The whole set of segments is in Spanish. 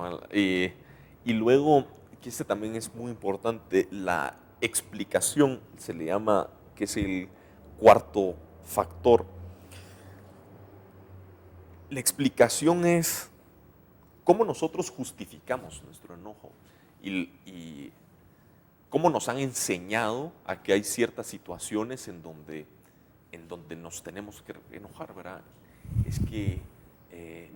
cabal. Y luego, que este también es muy importante, la explicación se le llama, que es el cuarto factor. La explicación es cómo nosotros justificamos nuestro enojo y cómo nos han enseñado a que hay ciertas situaciones en donde nos tenemos que enojar, ¿verdad? Es que,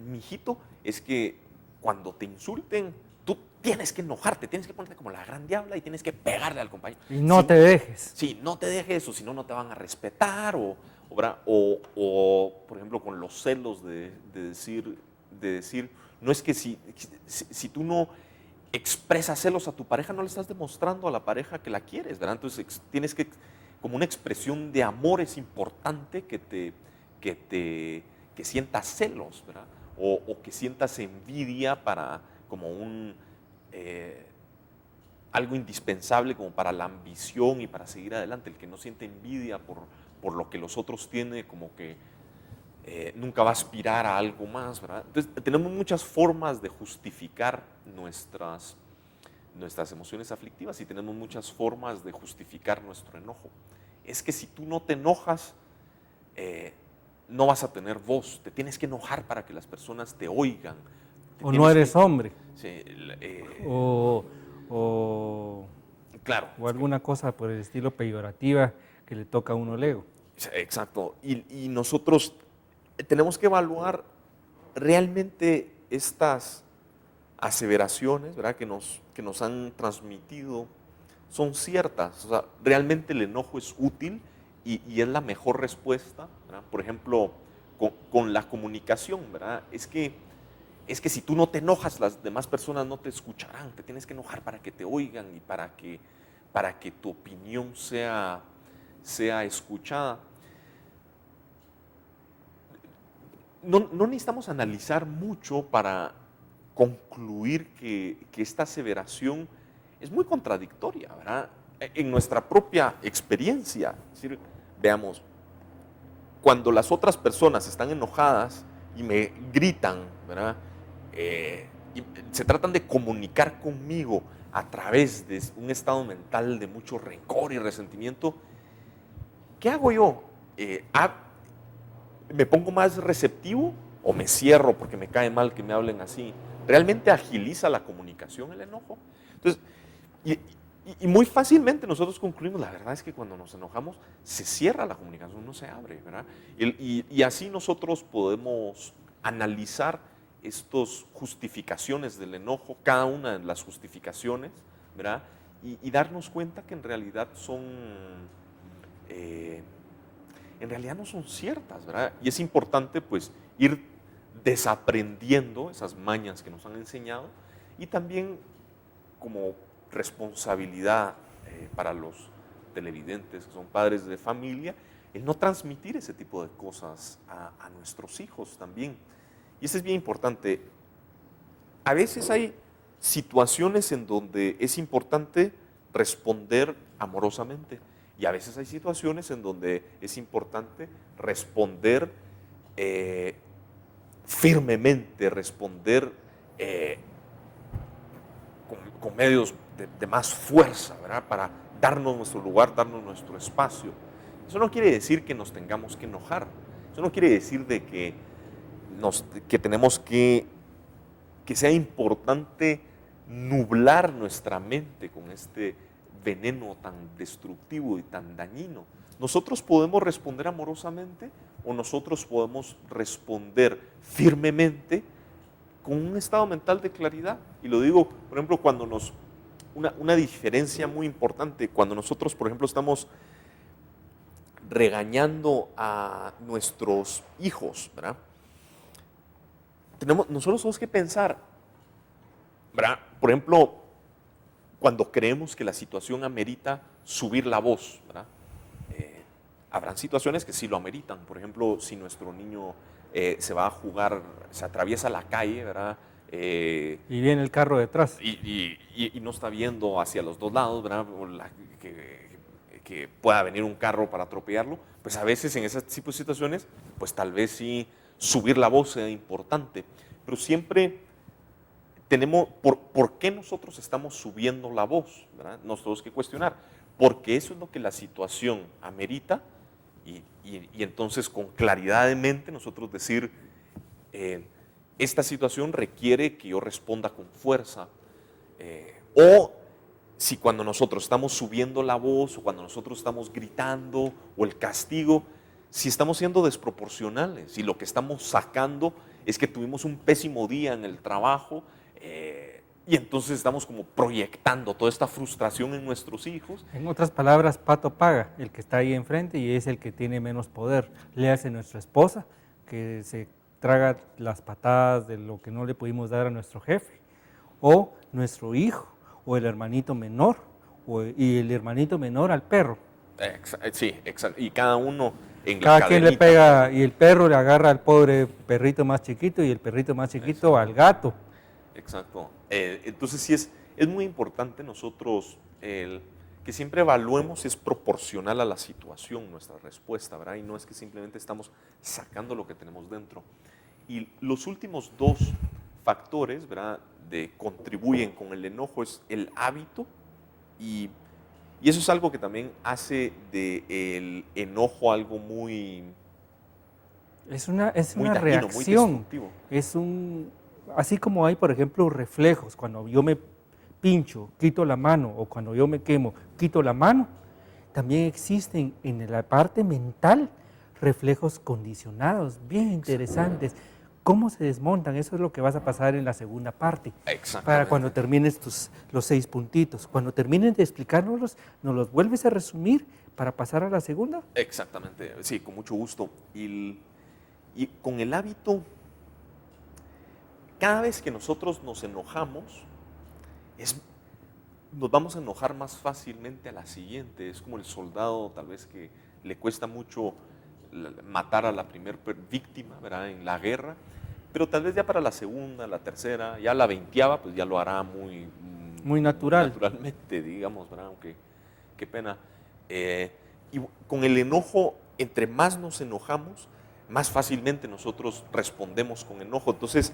mijito, es que cuando te insulten, tú tienes que enojarte, tienes que ponerte como la gran diabla y tienes que pegarle al compañero. Y no te dejes. Sí, no te dejes, o si no, no te van a respetar, ¿verdad? Por ejemplo, con los celos de decir, no es que si tú no expresas celos a tu pareja, no le estás demostrando a la pareja que la quieres, ¿verdad? Entonces tienes que, como una expresión de amor es importante que sientas celos, ¿verdad? O que sientas envidia como algo indispensable como para la ambición y para seguir adelante. El que no siente envidia por lo que los otros tienen, como que nunca va a aspirar a algo más, ¿verdad? Entonces, tenemos muchas formas de justificar nuestras emociones aflictivas y tenemos muchas formas de justificar nuestro enojo. Es que si tú no te enojas, no vas a tener voz, te tienes que enojar para que las personas te oigan. O no eres hombre. Sí, Claro. Claro. O alguna cosa por el estilo peyorativa que le toca a uno el ego. Exacto. Y nosotros tenemos que evaluar realmente estas aseveraciones, ¿verdad?, que nos han transmitido son ciertas. O sea, realmente el enojo es útil y es la mejor respuesta, ¿verdad? Por ejemplo, con la comunicación, ¿verdad? Es que si tú no te enojas, las demás personas no te escucharán. Te tienes que enojar para que te oigan y para que tu opinión sea escuchada. No necesitamos analizar mucho para concluir que esta aseveración es muy contradictoria, ¿verdad? En nuestra propia experiencia. Es decir, veamos, cuando las otras personas están enojadas y me gritan, ¿verdad?, y se tratan de comunicar conmigo a través de un estado mental de mucho rencor y resentimiento, ¿qué hago yo? ¿Me pongo más receptivo o me cierro porque me cae mal que me hablen así? ¿Realmente agiliza la comunicación el enojo? Entonces, y muy fácilmente nosotros concluimos, la verdad es que cuando nos enojamos se cierra la comunicación, no se abre, ¿verdad? Y así nosotros podemos analizar estas justificaciones del enojo, cada una de las justificaciones, ¿verdad? Y darnos cuenta que en realidad no son ciertas, ¿verdad? Y es importante pues ir desaprendiendo esas mañas que nos han enseñado y también como responsabilidad para los televidentes que son padres de familia, el no transmitir ese tipo de cosas a nuestros hijos también. Y eso es bien importante. A veces hay situaciones en donde es importante responder amorosamente y a veces hay situaciones en donde es importante responder firmemente, responder con medios de más fuerza, ¿verdad?, para darnos nuestro lugar, darnos nuestro espacio. Eso no quiere decir que nos tengamos que enojar. Eso no quiere decir de que tenemos que sea importante nublar nuestra mente con este veneno tan destructivo y tan dañino. Nosotros podemos responder amorosamente o nosotros podemos responder firmemente con un estado mental de claridad. Y lo digo, por ejemplo, cuando una diferencia muy importante, cuando nosotros, por ejemplo, estamos regañando a nuestros hijos, ¿verdad? Nosotros tenemos que pensar, ¿verdad? Por ejemplo, cuando creemos que la situación amerita subir la voz, ¿verdad? Habrán situaciones que sí lo ameritan. Por ejemplo, si nuestro niño se va a jugar, se atraviesa la calle, ¿verdad? Y viene el carro detrás. Y no está viendo hacia los dos lados, ¿verdad? Que pueda venir un carro para atropellarlo, pues a veces en ese tipo de situaciones, pues tal vez sí subir la voz sea importante, pero siempre ¿por qué nosotros estamos subiendo la voz? ¿Verdad? Nos tenemos que cuestionar, porque eso es lo que la situación amerita y entonces con claridad de mente nosotros decir, esta situación requiere que yo responda con fuerza, o si cuando nosotros estamos subiendo la voz o cuando nosotros estamos gritando o el castigo, si estamos siendo desproporcionales y lo que estamos sacando es que tuvimos un pésimo día en el trabajo y entonces estamos como proyectando toda esta frustración en nuestros hijos. En otras palabras, pato paga, el que está ahí enfrente y es el que tiene menos poder. Le hace nuestra esposa, que se traga las patadas de lo que no le pudimos dar a nuestro jefe, o nuestro hijo, o el hermanito menor, y el hermanito menor al perro. Sí, exacto. Y cada uno en la Cada quien le cadenita. pega, y el perro le agarra al pobre perrito más chiquito y el perrito más chiquito al gato. Exacto. Entonces sí es muy importante nosotros que siempre evaluemos es proporcional a la situación nuestra respuesta, ¿verdad? Y no es que simplemente estamos sacando lo que tenemos dentro. Y los últimos dos factores, ¿verdad?, contribuyen con el enojo es el hábito y eso es algo que también hace del enojo algo muy Es una dañino, muy reacción, destructivo. así como hay, por ejemplo, reflejos, cuando yo me pincho, quito la mano, o cuando yo me quemo, quito la mano, también existen en la parte mental reflejos condicionados, bien interesantes. ¿Cómo se desmontan? Eso es lo que vas a pasar en la segunda parte, para cuando termines los 6 puntitos. Cuando termines de explicárnoslos, nos los vuelves a resumir para pasar a la segunda. Exactamente, sí, con mucho gusto. Y con el hábito, cada vez que nosotros nos enojamos, nos vamos a enojar más fácilmente a la siguiente. Es como el soldado, tal vez que le cuesta mucho matar a la primera víctima, ¿verdad?, en la guerra, pero tal vez ya para la segunda, la tercera, ya la 20ª, pues ya lo hará muy naturalmente, digamos, ¿verdad? Aunque qué pena. Y con el enojo, entre más nos enojamos, más fácilmente nosotros respondemos con enojo. Entonces,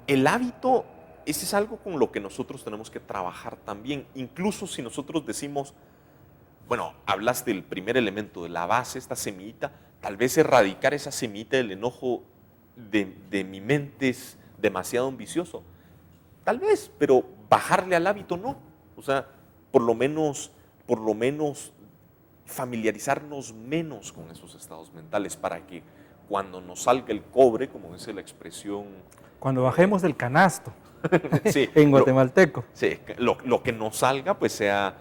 el hábito, ese es algo con lo que nosotros tenemos que trabajar también. Incluso si nosotros decimos, bueno, hablaste del primer elemento, de la base, esta semillita, tal vez erradicar esa semillita del enojo de mi mente es demasiado ambicioso. Tal vez, pero bajarle al hábito no. O sea, por lo menos familiarizarnos menos con esos estados mentales para que cuando nos salga el cobre, como dice la expresión. Cuando bajemos del canasto, sí, en guatemalteco. Sí, lo que nos salga pues sea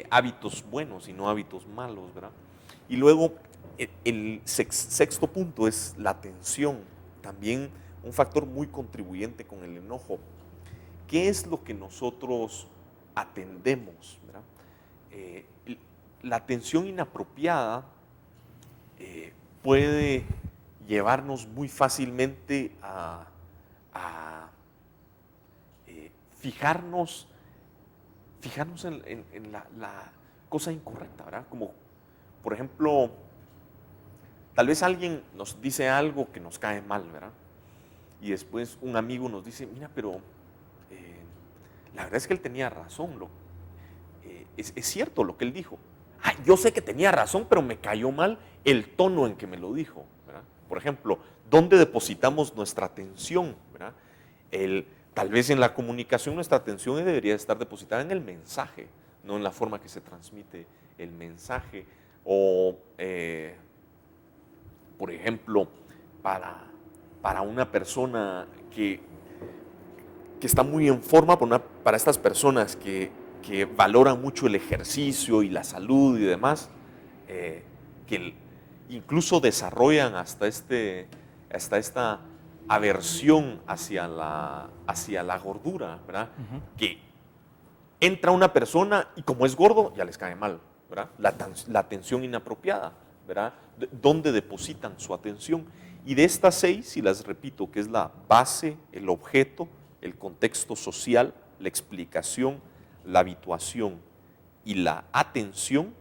hábitos buenos y no hábitos malos, ¿verdad? Y luego el sexto punto es la atención, también un factor muy contribuyente con el enojo. ¿Qué es lo que nosotros atendemos, ¿verdad? La atención inapropiada puede llevarnos muy fácilmente a fijarnos en la cosa incorrecta, ¿verdad? Como, por ejemplo, tal vez alguien nos dice algo que nos cae mal, ¿verdad? Y después un amigo nos dice, mira, pero la verdad es que él tenía razón, es cierto lo que él dijo. Yo sé que tenía razón, pero me cayó mal el tono en que me lo dijo, ¿verdad? Por ejemplo, ¿dónde depositamos nuestra atención, ¿verdad? Tal vez en la comunicación nuestra atención debería estar depositada en el mensaje, no en la forma que se transmite el mensaje. O, por ejemplo, para una persona que está muy en forma, para estas personas que valoran mucho el ejercicio y la salud y demás, que incluso desarrollan hasta esta aversión hacia la gordura, ¿verdad? Que entra una persona y como es gordo, ya les cae mal, ¿verdad? La atención inapropiada, ¿verdad? ¿Dónde depositan su atención? Y de estas 6, si las repito, que es la base, el objeto, el contexto social, la explicación, la habituación y la atención,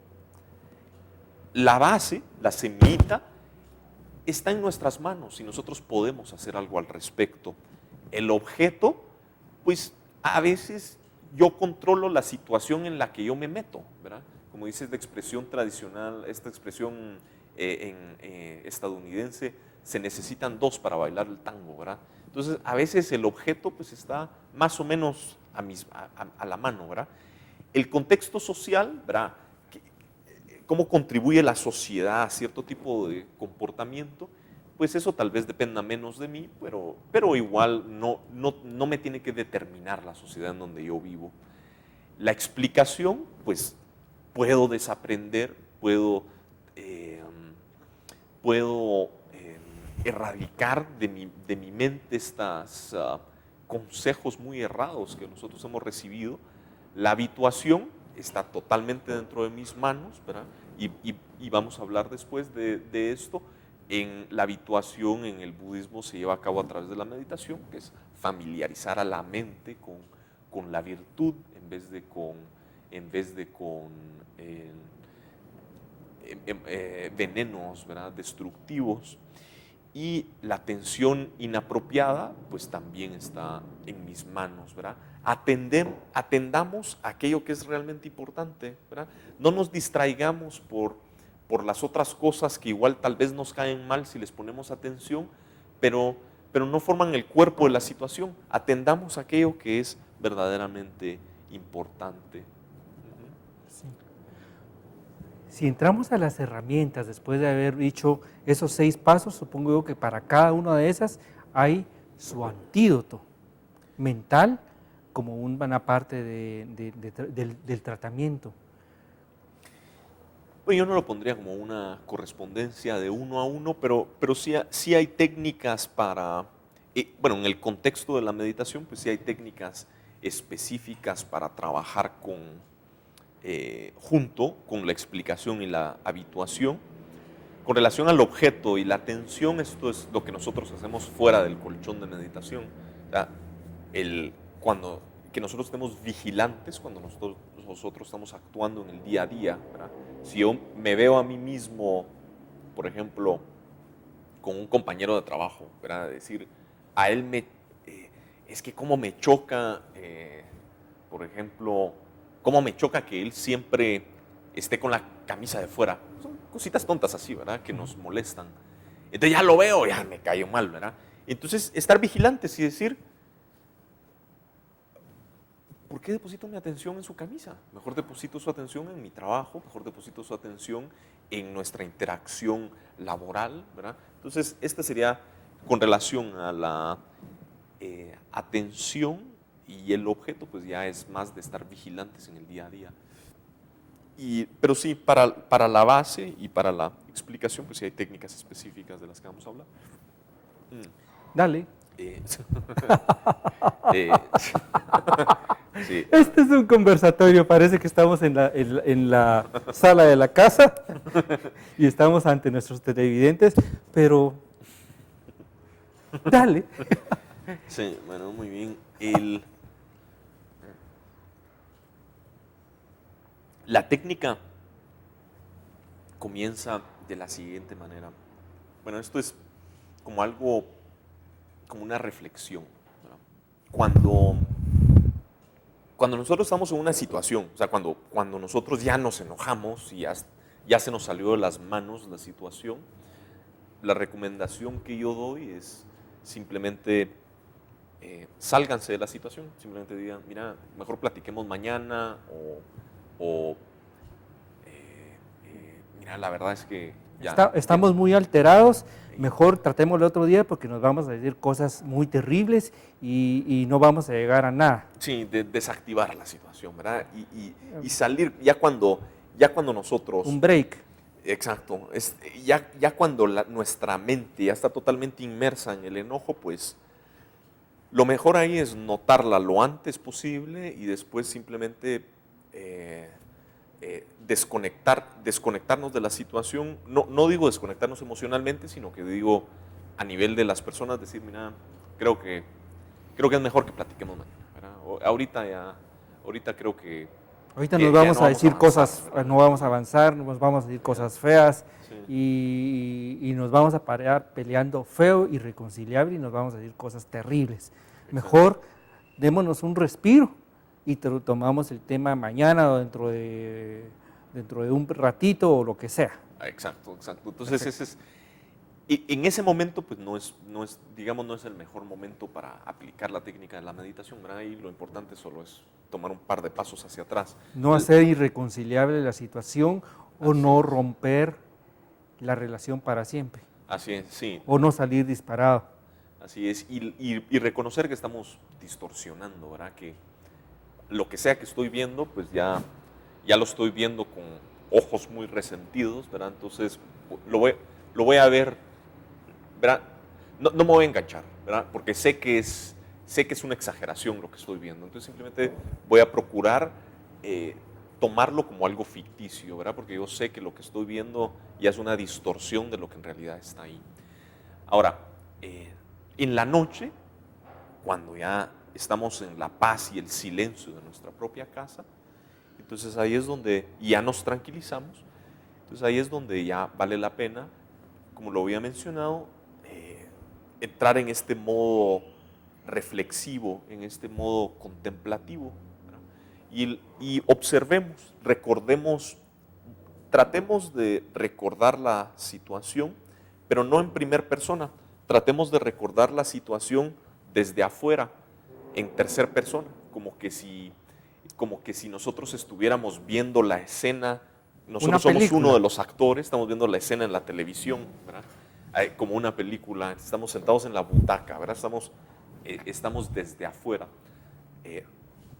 la base, la semillita, está en nuestras manos y nosotros podemos hacer algo al respecto. el objeto, pues a veces yo controlo la situación en la que yo me meto, ¿verdad? Como dices la expresión tradicional, esta expresión estadounidense, se necesitan dos para bailar el tango, ¿verdad? Entonces, a veces el objeto pues está más o menos a la mano, ¿verdad? El contexto social, ¿verdad? Cómo contribuye la sociedad a cierto tipo de comportamiento, pues eso tal vez dependa menos de mí, pero igual no me tiene que determinar la sociedad en donde yo vivo. La explicación, pues puedo desaprender, puedo erradicar de mi mente estos consejos muy errados que nosotros hemos recibido. La habituación está totalmente dentro de mis manos, ¿verdad? Y vamos a hablar después de esto. En la habituación en el budismo se lleva a cabo a través de la meditación, que es familiarizar a la mente con la virtud en vez de con venenos, ¿verdad? Destructivos. Y la atención inapropiada, pues también está en mis manos, ¿verdad? Atendamos aquello que es realmente importante, ¿verdad? No nos distraigamos por las otras cosas que igual tal vez nos caen mal si les ponemos atención, pero no forman el cuerpo de la situación. Atendamos aquello que es verdaderamente importante. Sí. Si entramos a las herramientas, después de haber dicho esos 6 pasos, supongo yo que para cada una de esas hay su antídoto mental como una parte del tratamiento. Pues yo no lo pondría como una correspondencia de uno a uno, pero sí hay técnicas para, bueno, en el contexto de la meditación, pues sí hay técnicas específicas para trabajar junto con la explicación y la habituación. Con relación al objeto y la atención, esto es lo que nosotros hacemos fuera del colchón de meditación. O sea, que nosotros estemos vigilantes cuando nosotros estamos actuando en el día a día, ¿verdad? Si yo me veo a mí mismo, por ejemplo, con un compañero de trabajo, ¿verdad? Decir, a él es que cómo me choca, por ejemplo, cómo me choca que él siempre esté con la camisa de fuera. Son cositas tontas así, ¿verdad? Que nos molestan. Entonces ya lo veo, ya me cayó mal, ¿verdad? Entonces, estar vigilantes y decir, ¿por qué deposito mi atención en su camisa? Mejor deposito su atención en mi trabajo, mejor deposito su atención en nuestra interacción laboral, ¿verdad? Entonces, esta sería con relación a la atención, y el objeto pues ya es más de estar vigilantes en el día a día. Pero sí, para la base y para la explicación, pues sí hay técnicas específicas de las que vamos a hablar. Dale. Sí. Este es un conversatorio, parece que estamos en la sala de la casa y estamos ante nuestros televidentes, pero dale. Sí, bueno, muy bien. La técnica comienza de la siguiente manera. Bueno, esto es como algo, como una reflexión, ¿verdad? Cuando nosotros estamos en una situación, o sea, cuando nosotros ya nos enojamos y ya se nos salió de las manos la situación, la recomendación que yo doy es simplemente sálganse de la situación, simplemente digan, mira, mejor platiquemos mañana o mira, la verdad es que ya estamos muy alterados, mejor tratémoslo otro día porque nos vamos a decir cosas muy terribles y no vamos a llegar a nada. Sí, desactivar la situación, ¿verdad? Y salir ya cuando nosotros... Un break. Exacto. Ya cuando nuestra mente ya está totalmente inmersa en el enojo, pues lo mejor ahí es notarla lo antes posible y después simplemente desconectarnos de la situación. No digo desconectarnos emocionalmente, sino que digo a nivel de las personas, decir, mira, creo que es mejor que platiquemos mañana, ¿verdad? Ahorita creo que... Ahorita nos vamos a decir cosas, ¿verdad? no vamos a avanzar, nos vamos a decir cosas feas Sí. y nos vamos a parar peleando feo, irreconciliable y nos vamos a decir cosas terribles. Mejor démonos un respiro y tomamos el tema mañana o dentro de un ratito o lo que sea. Exacto, exacto. Entonces, en ese momento, pues digamos, no es el mejor momento para aplicar la técnica de la meditación, ¿verdad? Y lo importante solo es tomar un par de pasos hacia atrás. No hacer irreconciliable la situación o no romper la relación para siempre. Así es, sí. O no salir disparado. Así es, y reconocer que estamos distorsionando, ¿verdad? Que lo que sea que estoy viendo, pues ya lo estoy viendo con ojos muy resentidos, ¿verdad? Entonces lo voy a ver, ¿verdad? No me voy a enganchar, ¿verdad? Porque sé que es una exageración lo que estoy viendo. Entonces simplemente voy a procurar tomarlo como algo ficticio, ¿verdad? Porque yo sé que lo que estoy viendo ya es una distorsión de lo que en realidad está ahí. Ahora, en la noche, cuando ya estamos en la paz y el silencio de nuestra propia casa, entonces ahí es donde ya nos tranquilizamos, entonces ahí es donde ya vale la pena, como lo había mencionado, entrar en este modo reflexivo, en este modo contemplativo, ¿verdad? Y observemos, recordemos, tratemos de recordar la situación, pero no en primera persona, tratemos de recordar la situación desde afuera, en tercera persona, como que si nosotros estuviéramos viendo la escena, nosotros somos uno de los actores, estamos viendo la escena en la televisión, ¿verdad? Como una película, estamos sentados en la butaca, ¿verdad? Estamos desde afuera,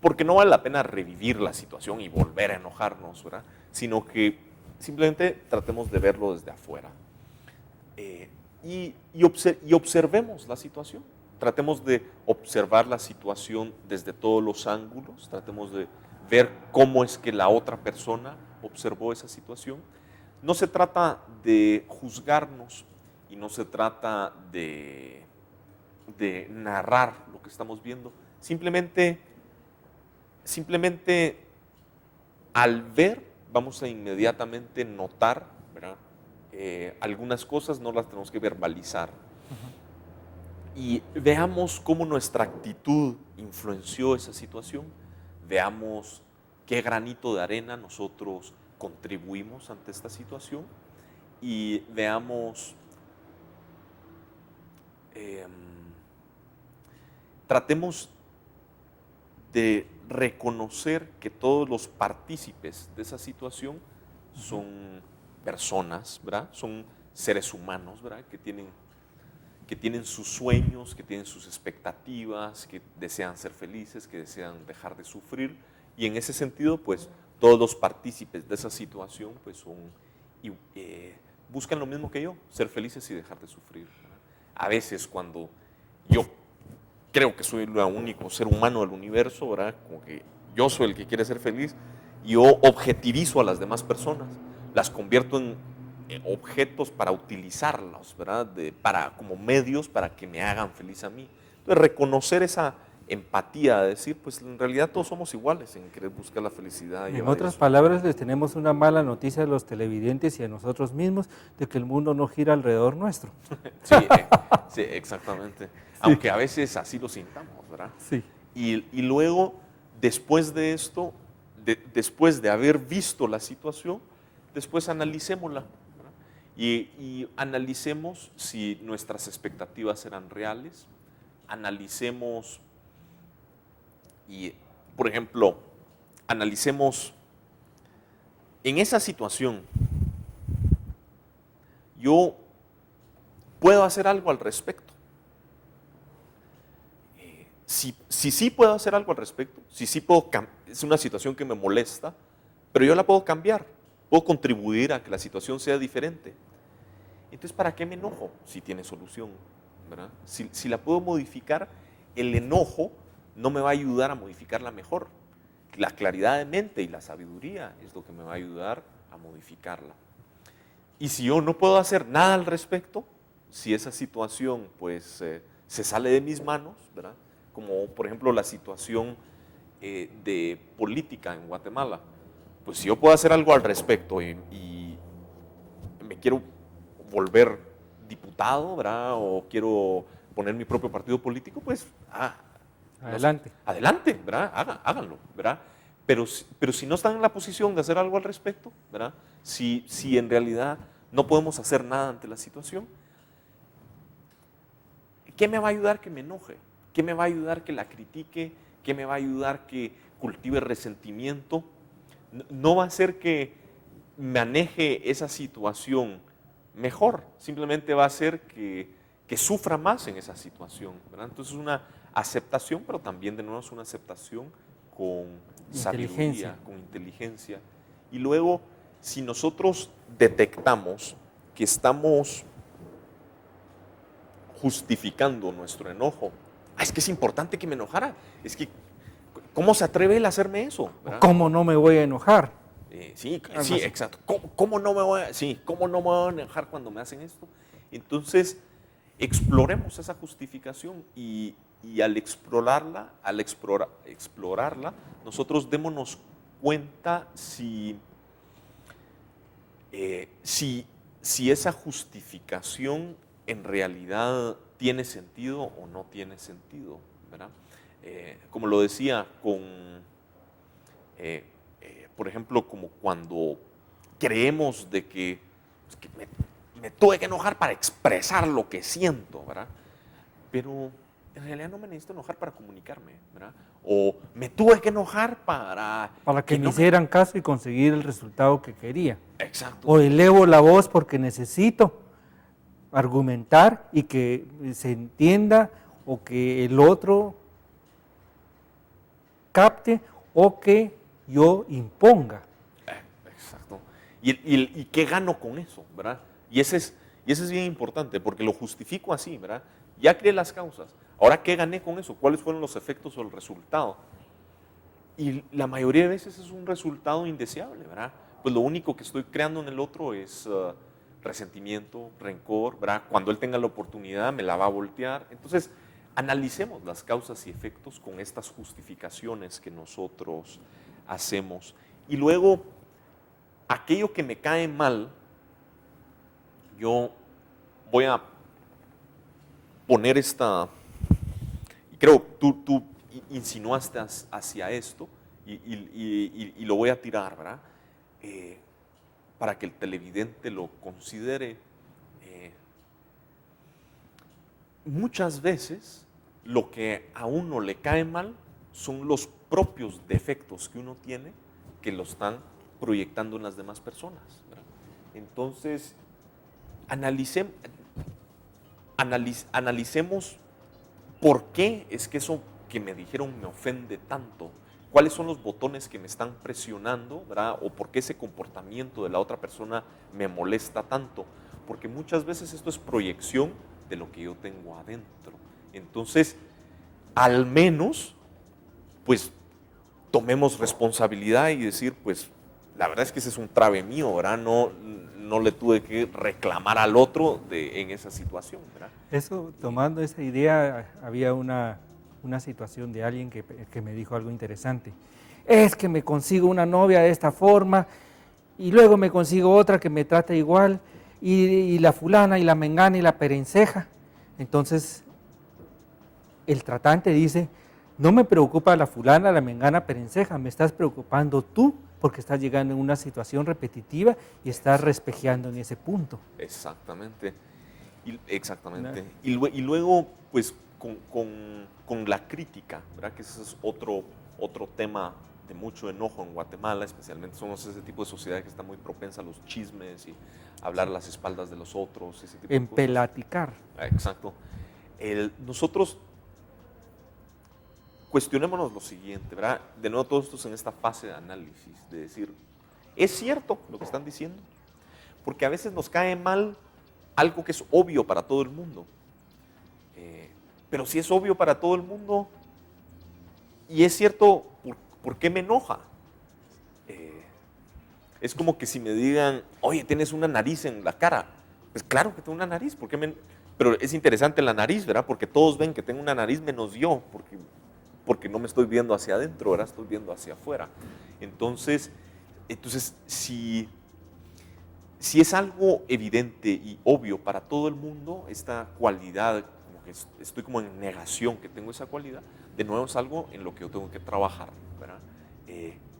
porque no vale la pena revivir la situación y volver a enojarnos, ¿verdad? Sino que simplemente tratemos de verlo desde afuera. Y observemos la situación. Tratemos de observar la situación desde todos los ángulos, tratemos de ver cómo es que la otra persona observó esa situación. No se trata de juzgarnos y no se trata de narrar lo que estamos viendo. Simplemente al ver vamos a inmediatamente notar, ¿verdad? Algunas cosas no las tenemos que verbalizar. Y veamos cómo nuestra actitud influenció esa situación, veamos qué granito de arena nosotros contribuimos ante esta situación y veamos, tratemos de reconocer que todos los partícipes de esa situación son personas, ¿verdad? Son seres humanos, ¿verdad? Que tienen sus sueños, que tienen sus expectativas, que desean ser felices, que desean dejar de sufrir. Y en ese sentido, pues, todos los partícipes de esa situación, pues, buscan lo mismo que yo, ser felices y dejar de sufrir, ¿verdad? A veces cuando yo creo que soy el único ser humano del universo, ¿verdad? Como que yo soy el que quiere ser feliz, y yo objetivizo a las demás personas, las convierto en objetos para utilizarlos, ¿verdad? Como medios para que me hagan feliz a mí. Entonces, reconocer esa empatía, decir, pues en realidad todos somos iguales en querer buscar la felicidad. En otras palabras, les tenemos una mala noticia a los televidentes y a nosotros mismos de que el mundo no gira alrededor nuestro. Sí, sí, exactamente. Sí. Aunque a veces así lo sintamos, ¿verdad? Sí. Y luego, después de esto, después de haber visto la situación, después analicémosla. Y analicemos si nuestras expectativas eran reales, analicemos y, por ejemplo, analicemos en esa situación, yo puedo hacer algo al respecto. Si sí puedo hacer algo al respecto, si sí puedo, es una situación que me molesta, pero yo la puedo cambiar, puedo contribuir a que la situación sea diferente. Entonces, ¿para qué me enojo si tiene solución? ¿Verdad? Si la puedo modificar, el enojo no me va a ayudar a modificarla mejor. La claridad de mente y la sabiduría es lo que me va a ayudar a modificarla. Y si yo no puedo hacer nada al respecto, si esa situación pues se sale de mis manos, ¿verdad? Como por ejemplo la situación de política en Guatemala, pues si yo puedo hacer algo al respecto y me quiero volver diputado, ¿verdad? O quiero poner mi propio partido político, pues Adelante. Adelante, ¿verdad? Háganlo, ¿verdad? Pero si no están en la posición de hacer algo al respecto, ¿verdad? Si en realidad no podemos hacer nada ante la situación, ¿qué me va a ayudar que me enoje? ¿Qué me va a ayudar que la critique? ¿Qué me va a ayudar que cultive resentimiento? No va a hacer que maneje esa situación mejor, simplemente va a hacer que sufra más en esa situación, ¿verdad? Entonces es una aceptación, pero también de nuevo es una aceptación con sabiduría, con inteligencia. Y luego, si nosotros detectamos que estamos justificando nuestro enojo, es que es importante que me enojara, es que, ¿cómo se atreve él a hacerme eso? ¿Verdad? ¿Cómo no me voy a enojar? Sí, exacto. ¿Cómo no me voy a enojar cuando me hacen esto? Entonces, exploremos esa justificación y al explorarla, nosotros démonos cuenta si esa justificación en realidad tiene sentido o no tiene sentido, ¿verdad? Como lo decía, por ejemplo, como cuando creemos de que, me tuve que enojar para expresar lo que siento, ¿verdad? Pero en realidad no me necesito enojar para comunicarme, ¿verdad? O me tuve que enojar para que me hicieran caso y conseguir el resultado que quería. Exacto. O elevo la voz porque necesito argumentar y que se entienda o que el otro capte o que yo imponga. Exacto. ¿Y qué gano con eso, verdad? Y ese es bien importante porque lo justifico así, ¿verdad? Ya creé las causas. Ahora, ¿qué gané con eso? ¿Cuáles fueron los efectos o el resultado? Y la mayoría de veces es un resultado indeseable, ¿verdad? Pues lo único que estoy creando en el otro es resentimiento, rencor, ¿verdad? Cuando él tenga la oportunidad me la va a voltear. Entonces, analicemos las causas y efectos con estas justificaciones que nosotros hacemos. Y luego, aquello que me cae mal, yo voy a poner esta, y creo tú insinuaste hacia esto, y lo voy a tirar, ¿verdad? Para que el televidente lo considere. Muchas veces lo que a uno le cae mal son los propios defectos que uno tiene que lo están proyectando en las demás personas, ¿verdad? Entonces, analicemos por qué es que eso que me dijeron me ofende tanto. ¿Cuáles son los botones que me están presionando, ¿verdad? O por qué ese comportamiento de la otra persona me molesta tanto. Porque muchas veces esto es proyección de lo que yo tengo adentro. Entonces, al menos, pues, tomemos responsabilidad y decir, pues, la verdad es que ese es un trave mío, ¿verdad? No le tuve que reclamar al otro en esa situación, ¿verdad? Eso, tomando esa idea, había una situación de alguien que me dijo algo interesante. Es que me consigo una novia de esta forma y luego me consigo otra que me trata igual y la fulana y la mengana y la perenceja. Entonces, el tratante dice, no me preocupa la fulana, la mengana, perenceja, me estás preocupando tú porque estás llegando en una situación repetitiva y estás respejeando en ese punto. Exactamente. Exactamente. Y luego, pues, con la crítica, ¿verdad? Que ese es otro tema de mucho enojo en Guatemala, especialmente somos ese tipo de sociedad que está muy propensa a los chismes y hablar a las espaldas de los otros, ese tipo de cosas. Empelaticar. Exacto. Nosotros cuestionémonos lo siguiente, ¿verdad? De nuevo, todos estos en esta fase de análisis, de decir, ¿es cierto lo que están diciendo? Porque a veces nos cae mal algo que es obvio para todo el mundo. Pero si es obvio para todo el mundo y es cierto, ¿por qué me enoja? Es como que si me digan, oye, tienes una nariz en la cara. Pues claro que tengo una nariz, pero es interesante la nariz, ¿verdad? Porque todos ven que tengo una nariz menos yo, porque no me estoy viendo hacia adentro, ¿verdad? Estoy viendo hacia afuera. Entonces si es algo evidente y obvio para todo el mundo, esta cualidad, como que estoy como en negación que tengo esa cualidad, de nuevo es algo en lo que yo tengo que trabajar, ¿verdad?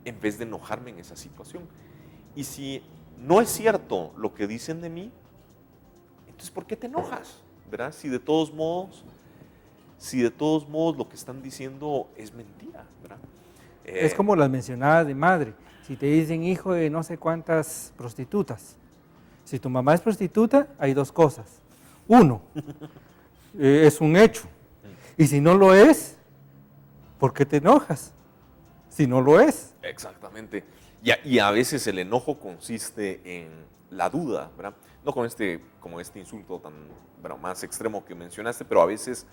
En vez de enojarme en esa situación. Y si no es cierto lo que dicen de mí, entonces ¿por qué te enojas? ¿Verdad? Si de todos modos lo que están diciendo es mentira, ¿verdad? Es como las mencionadas de madre. Si te dicen hijo de no sé cuántas prostitutas, si tu mamá es prostituta, hay dos cosas. Uno, es un hecho. Y si no lo es, ¿por qué te enojas? Si no lo es. Exactamente. Y a veces el enojo consiste en la duda, ¿verdad? No como este insulto tan, bueno, más extremo que mencionaste, pero a veces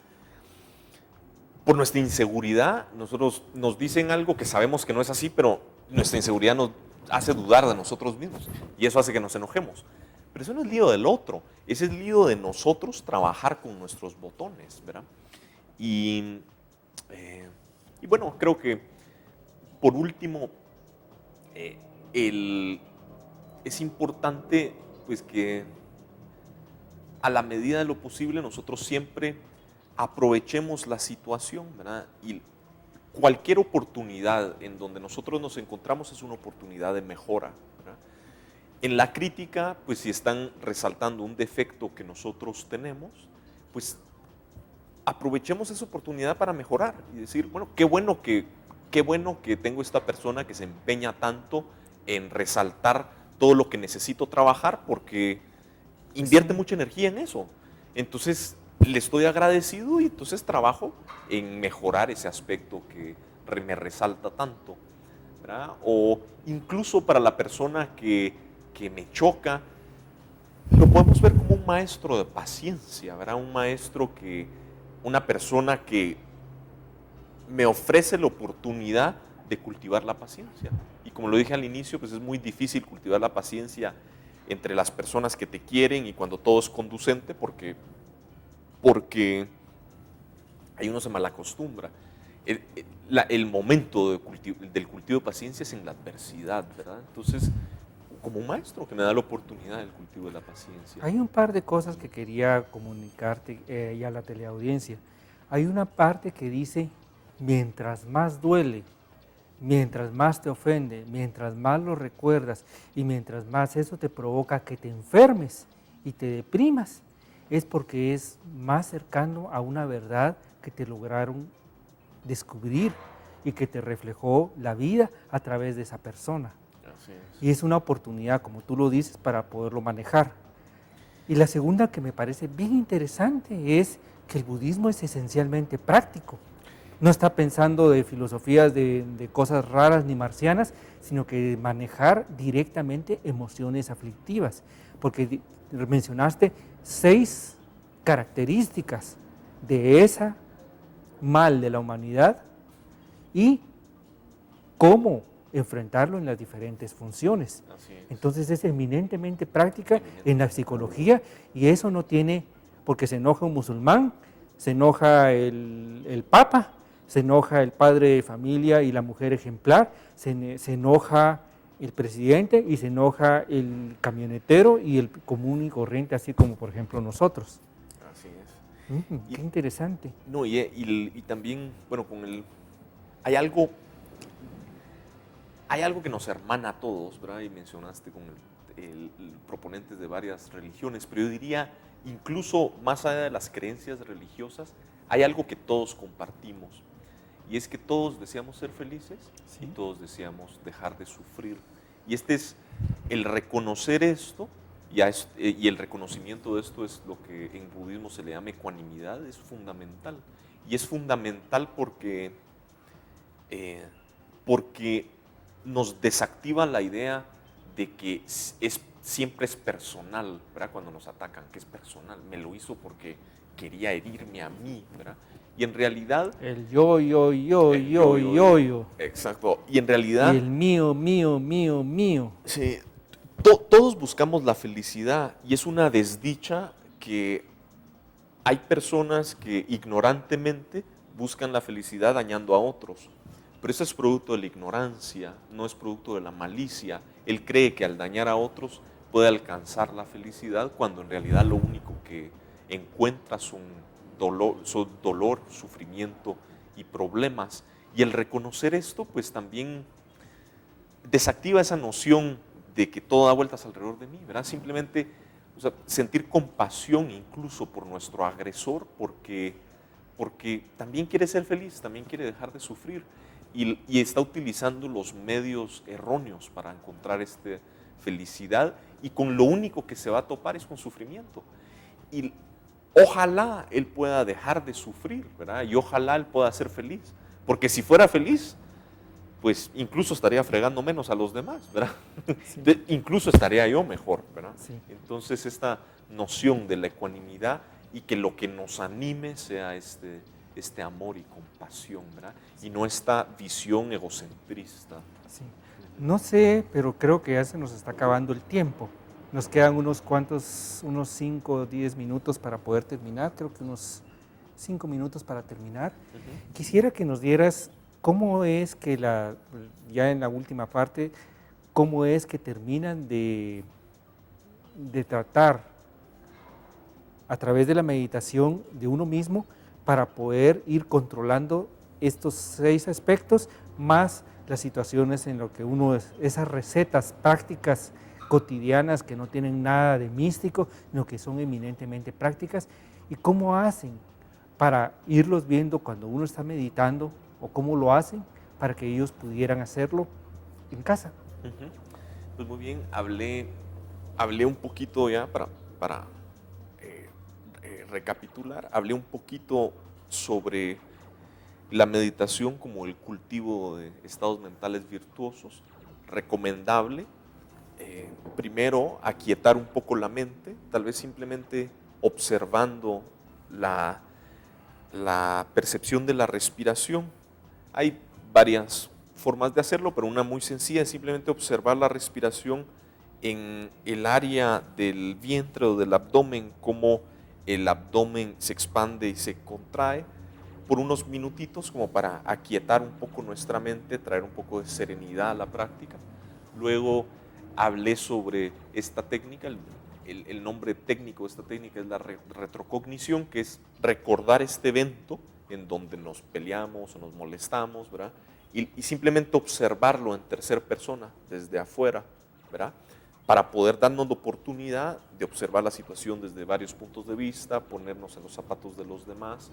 por nuestra inseguridad nos dicen algo que sabemos que no es así, pero nuestra inseguridad nos hace dudar de nosotros mismos y eso hace que nos enojemos. Pero eso no es lío del otro, ese es lío de nosotros trabajar con nuestros botones, ¿verdad? Y bueno, creo que por último, es importante pues que a la medida de lo posible nosotros siempre aprovechemos la situación, ¿verdad? Y cualquier oportunidad en donde nosotros nos encontramos es una oportunidad de mejora, ¿verdad? En la crítica, pues si están resaltando un defecto que nosotros tenemos, pues aprovechemos esa oportunidad para mejorar y decir, bueno, qué bueno que tengo esta persona que se empeña tanto en resaltar todo lo que necesito trabajar porque invierte mucha energía en eso. Entonces, le estoy agradecido y entonces trabajo en mejorar ese aspecto que me resalta tanto, ¿verdad? O incluso para la persona que me choca, lo podemos ver como un maestro de paciencia, ¿verdad? Una persona que me ofrece la oportunidad de cultivar la paciencia. Y como lo dije al inicio, pues es muy difícil cultivar la paciencia entre las personas que te quieren y cuando todo es conducente porque ahí uno se malacostumbra. El momento del cultivo de paciencia es en la adversidad, ¿verdad? Entonces, como un maestro que me da la oportunidad del cultivo de la paciencia. Hay un par de cosas que quería comunicarte y a la teleaudiencia. Hay una parte que dice, mientras más duele, mientras más te ofende, mientras más lo recuerdas y mientras más eso te provoca que te enfermes y te deprimas, es porque es más cercano a una verdad que te lograron descubrir y que te reflejó la vida a través de esa persona. Así es. Y es una oportunidad, como tú lo dices, para poderlo manejar. Y la segunda que me parece bien interesante es que el budismo es esencialmente práctico. No está pensando de filosofías de cosas raras ni marcianas, sino que manejar directamente emociones aflictivas. Porque mencionaste 6 características de esa mal de la humanidad y cómo enfrentarlo en las diferentes funciones. Así es. Entonces es eminentemente práctica en la psicología y eso no tiene, porque se enoja un musulmán, se enoja el papa, se enoja el padre de familia y la mujer ejemplar, se enoja el presidente y se enoja el camionetero y el común y corriente, así como por ejemplo nosotros. Así es. Qué interesante. No, y también, bueno, hay algo que nos hermana a todos, ¿verdad? Y mencionaste con el proponentes de varias religiones, pero yo diría, incluso más allá de las creencias religiosas, hay algo que todos compartimos. Y es que todos deseamos ser felices y todos deseamos dejar de sufrir. Y este es el reconocer esto, y el reconocimiento de esto es lo que en budismo se le llama ecuanimidad, es fundamental. Y es fundamental porque nos desactiva la idea de que siempre es personal, ¿verdad? Cuando nos atacan, que es personal. Me lo hizo porque quería herirme a mí, ¿verdad? Y en realidad... El yo. Exacto. Y en realidad... Y el mío. Sí, todos buscamos la felicidad y es una desdicha que hay personas que ignorantemente buscan la felicidad dañando a otros. Pero eso es producto de la ignorancia, no es producto de la malicia. Él cree que al dañar a otros puede alcanzar la felicidad cuando en realidad lo único que encuentra son dolor, sufrimiento y problemas. Y el reconocer esto, pues también desactiva esa noción de que todo da vueltas alrededor de mí, ¿verdad? Simplemente, o sea, sentir compasión incluso por nuestro agresor, porque también quiere ser feliz, también quiere dejar de sufrir y está utilizando los medios erróneos para encontrar esta felicidad, y con lo único que se va a topar es con sufrimiento. Y ojalá él pueda dejar de sufrir, ¿verdad? Y ojalá él pueda ser feliz, porque si fuera feliz, pues incluso estaría fregando menos a los demás, ¿verdad? Sí. Incluso estaría yo mejor, ¿verdad? Sí. Entonces esta noción de la ecuanimidad y que lo que nos anime sea este amor y compasión, ¿verdad? Y no esta visión egocentrista. Sí. No sé, pero creo que ya se nos está acabando el tiempo. Nos quedan unos 5 o 10 minutos para poder terminar, creo que unos 5 minutos para terminar. Quisiera que nos dieras cómo es que ya en la última parte, cómo es que terminan de tratar a través de la meditación de uno mismo para poder ir controlando estos 6 aspectos, más las situaciones en lo que esas recetas prácticas cotidianas que no tienen nada de místico, sino que son eminentemente prácticas, y cómo hacen para irlos viendo cuando uno está meditando, o cómo lo hacen para que ellos pudieran hacerlo en casa. Pues muy bien, hablé un poquito ya para recapitular, hablé un poquito sobre la meditación como el cultivo de estados mentales virtuosos, recomendable. Primero, aquietar un poco la mente, tal vez simplemente observando la percepción de la respiración. Hay varias formas de hacerlo, pero una muy sencilla es simplemente observar la respiración en el área del vientre o del abdomen, cómo el abdomen se expande y se contrae por unos minutitos, como para aquietar un poco nuestra mente, traer un poco de serenidad a la práctica. Luego hablé sobre esta técnica, el nombre técnico de esta técnica es la retrocognición, que es recordar este evento en donde nos peleamos o nos molestamos, ¿verdad? Y simplemente observarlo en tercera persona, desde afuera, ¿verdad? Para poder darnos la oportunidad de observar la situación desde varios puntos de vista, ponernos en los zapatos de los demás,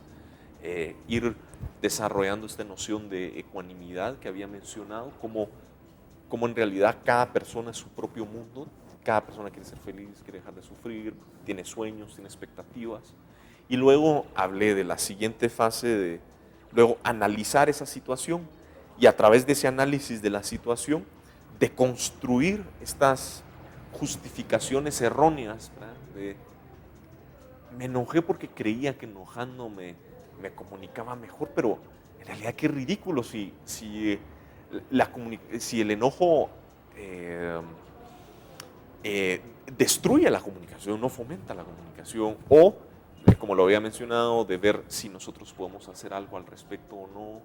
ir desarrollando esta noción de ecuanimidad que había mencionado, como en realidad cada persona es su propio mundo, cada persona quiere ser feliz, quiere dejar de sufrir, tiene sueños, tiene expectativas. Y luego hablé de la siguiente fase de luego analizar esa situación y a través de ese análisis de la situación de construir estas justificaciones erróneas, ¿verdad? Me enojé porque creía que enojándome me comunicaba mejor, pero en realidad qué ridículo si el enojo destruye la comunicación, no fomenta la comunicación, o como lo había mencionado, de ver si nosotros podemos hacer algo al respecto o no.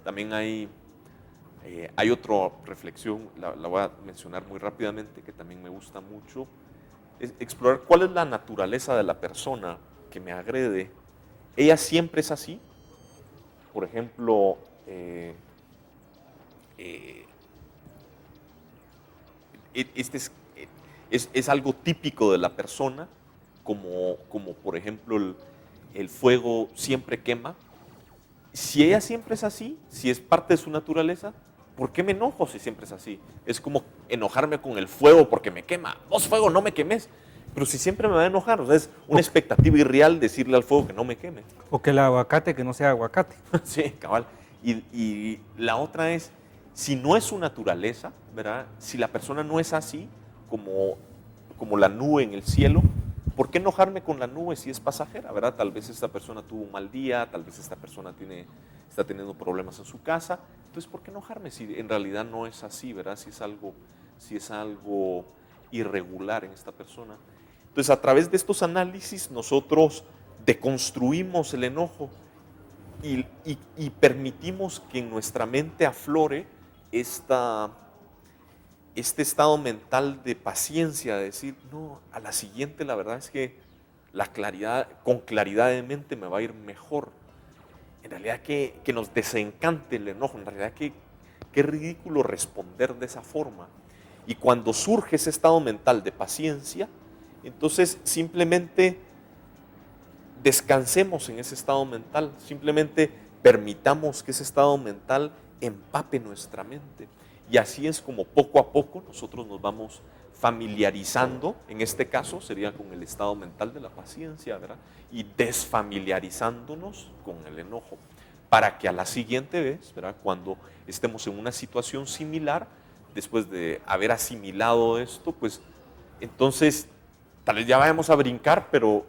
También hay otra reflexión, la voy a mencionar muy rápidamente, que también me gusta mucho, es explorar cuál es la naturaleza de la persona que me agrede. ¿Ella siempre es así? Por ejemplo, este es algo típico de la persona, como por ejemplo el fuego siempre quema. Si ella siempre es así, si es parte de su naturaleza, ¿por qué me enojo si siempre es así? Es como enojarme con el fuego porque me quema. Vos, fuego, no me quemes. Pero si siempre me va a enojar, o sea, es una expectativa irreal decirle al fuego que no me queme. O que el aguacate que no sea aguacate. Sí, cabal. Y la otra es, si no es su naturaleza, ¿verdad? Si la persona no es así, como la nube en el cielo, ¿por qué enojarme con la nube si es pasajera, ¿verdad? Tal vez esta persona tuvo un mal día, tal vez esta persona está teniendo problemas en su casa. Entonces, ¿por qué enojarme si en realidad no es así, ¿verdad? Si es algo irregular en esta persona. Entonces, a través de estos análisis, nosotros deconstruimos el enojo y permitimos que en nuestra mente aflore este estado mental de paciencia, de decir, no, a la siguiente la verdad es que con claridad de mente me va a ir mejor. en realidad que nos desencante el enojo, en realidad qué ridículo responder de esa forma. Y cuando surge ese estado mental de paciencia, entonces simplemente descansemos en ese estado mental, simplemente permitamos que ese estado mental empape nuestra mente. Y así es como poco a poco nosotros nos vamos familiarizando, en este caso sería con el estado mental de la paciencia, ¿verdad? Y desfamiliarizándonos con el enojo, para que a la siguiente vez, ¿verdad? Cuando estemos en una situación similar, después de haber asimilado esto, pues entonces tal vez ya vayamos a brincar, pero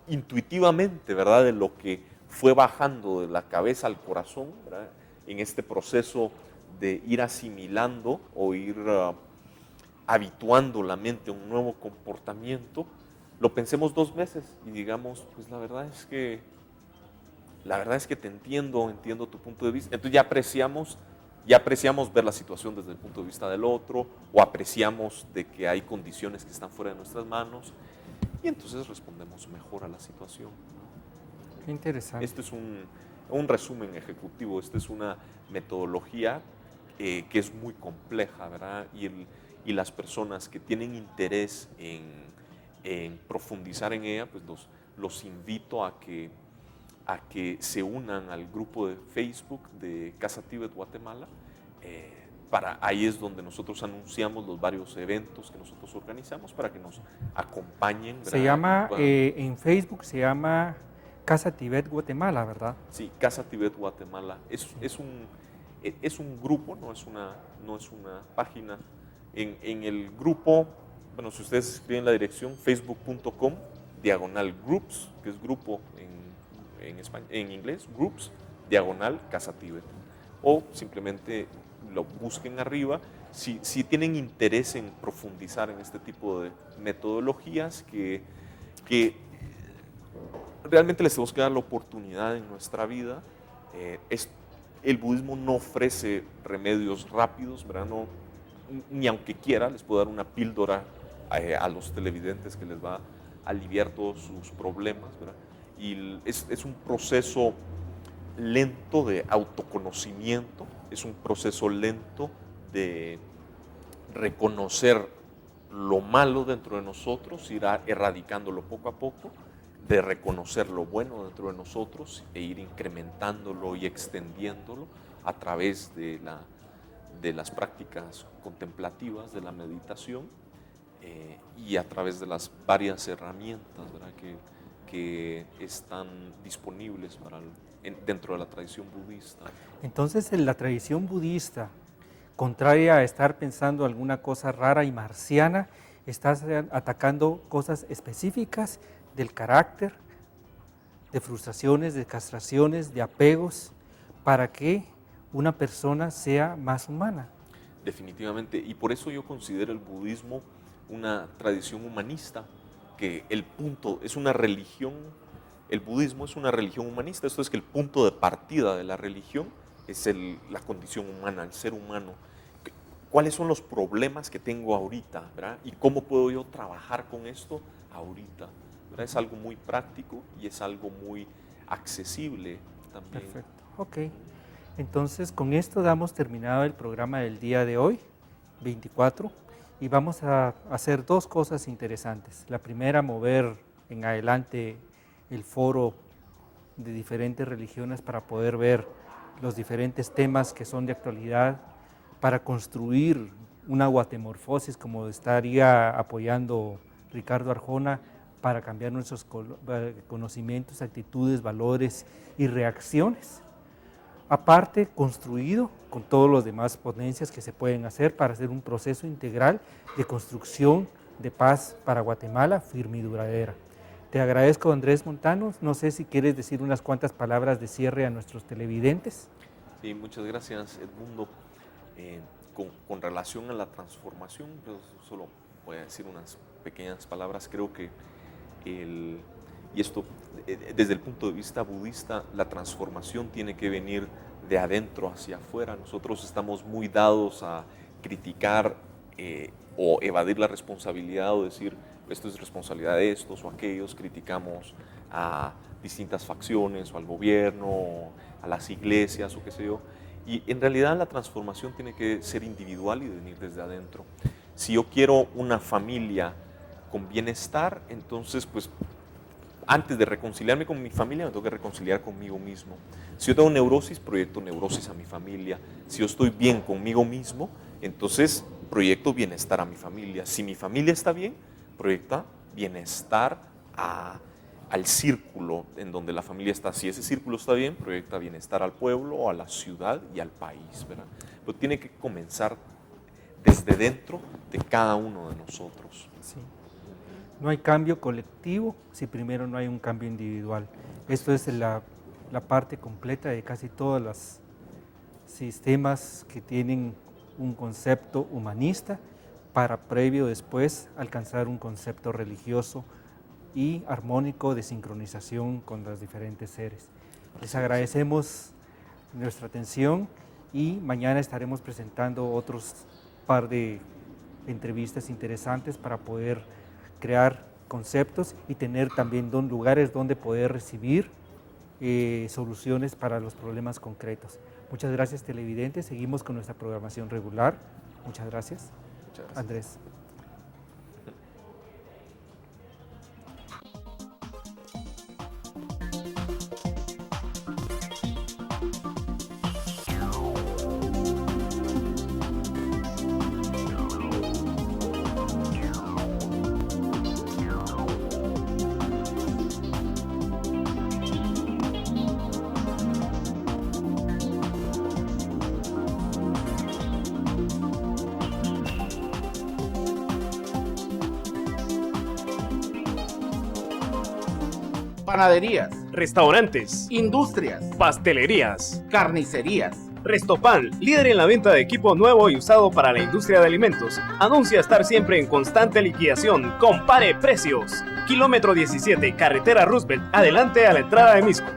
intuitivamente, ¿verdad? De lo que fue bajando de la cabeza al corazón, ¿verdad? En este proceso de ir asimilando o ir habituando la mente a un nuevo comportamiento, lo pensemos 2 veces y digamos, pues la verdad es que te entiendo tu punto de vista. Entonces ya apreciamos ver la situación desde el punto de vista del otro, o apreciamos de que hay condiciones que están fuera de nuestras manos, y entonces respondemos mejor a la situación. Qué interesante. Este es un resumen ejecutivo, esta es una metodología que es muy compleja, ¿verdad? Y las personas que tienen interés en profundizar en ella, pues los invito a que se unan al grupo de Facebook de Casa Tíbet Guatemala. Ahí es donde nosotros anunciamos los varios eventos que nosotros organizamos para que nos acompañen. ¿Verdad? Se llama, en Facebook se llama Casa Tíbet Guatemala, ¿verdad? Sí, Casa Tíbet Guatemala. Es un grupo, no es una página. En el grupo, bueno, si ustedes escriben la dirección, facebook.com/groups, que es grupo en inglés, groups, Casa Tíbet. O simplemente lo busquen arriba. Si tienen interés en profundizar en este tipo de metodologías que realmente les tenemos que dar la oportunidad en nuestra vida. El budismo no ofrece remedios rápidos, ¿verdad? No, ni aunque quiera, les puedo dar una píldora a los televidentes que les va a aliviar todos sus problemas, ¿verdad? Y es un proceso lento de autoconocimiento, es un proceso lento de reconocer lo malo dentro de nosotros, ir erradicándolo poco a poco, de reconocer lo bueno dentro de nosotros e ir incrementándolo y extendiéndolo a través de las prácticas contemplativas, de la meditación, y a través de las varias herramientas, ¿verdad? que están disponibles dentro de la tradición budista. Entonces, en la tradición budista, contraria a estar pensando alguna cosa rara y marciana, estás atacando cosas específicas del carácter, de frustraciones, de castraciones, de apegos, para que una persona sea más humana. Definitivamente, y por eso yo considero el budismo una tradición humanista, que el punto es una religión, el budismo es una religión humanista, esto es que el punto de partida de la religión es la condición humana, el ser humano. ¿Cuáles son los problemas que tengo ahorita, ¿verdad? ¿Y cómo puedo yo trabajar con esto ahorita? ¿Verdad? Es algo muy práctico y es algo muy accesible también. Perfecto, ok. Entonces, con esto damos terminado el programa del día de hoy, 24, y vamos a hacer 2 cosas interesantes. La primera, mover en adelante el foro de diferentes religiones para poder ver los diferentes temas que son de actualidad, para construir una guatemorfosis, como estaría apoyando Ricardo Arjona, para cambiar nuestros conocimientos, actitudes, valores y reacciones. Aparte, construido con todas las demás ponencias que se pueden hacer para hacer un proceso integral de construcción de paz para Guatemala firme y duradera. Te agradezco, Andrés Montanos. No sé si quieres decir unas cuantas palabras de cierre a nuestros televidentes. Sí, muchas gracias, Edmundo. Con relación a la transformación, yo solo voy a decir unas pequeñas palabras. Creo que y esto desde el punto de vista budista, la transformación tiene que venir de adentro hacia afuera. Nosotros estamos muy dados a criticar o evadir la responsabilidad o decir esto es responsabilidad de estos o aquellos. Criticamos a distintas facciones o al gobierno, o a las iglesias o qué sé yo. Y en realidad la transformación tiene que ser individual y venir desde adentro. Si yo quiero una familia con bienestar, entonces pues antes de reconciliarme con mi familia me tengo que reconciliar conmigo mismo. Si yo tengo neurosis, proyecto neurosis a mi familia. Si yo estoy bien conmigo mismo, entonces proyecto bienestar a mi familia. Si mi familia está bien, proyecta bienestar al círculo en donde la familia está. Si ese círculo está bien, proyecta bienestar al pueblo, a la ciudad y al país, ¿verdad? Pero tiene que comenzar desde dentro de cada uno de nosotros. Sí. No hay cambio colectivo si primero no hay un cambio individual. Esto es la parte completa de casi todos los sistemas que tienen un concepto humanista para previo después alcanzar un concepto religioso y armónico de sincronización con los diferentes seres. Les agradecemos nuestra atención y mañana estaremos presentando otros par de entrevistas interesantes para poder crear conceptos y tener también lugares donde poder recibir soluciones para los problemas concretos. Muchas gracias, televidentes. Seguimos con nuestra programación regular. Muchas gracias. Muchas gracias. Andrés. Panaderías, Restaurantes, industrias, pastelerías, carnicerías. Restopan, líder en la venta de equipo nuevo y usado para la industria de alimentos, anuncia estar siempre en constante liquidación. Compare precios. Kilómetro 17, carretera Roosevelt, adelante a la entrada de Misco.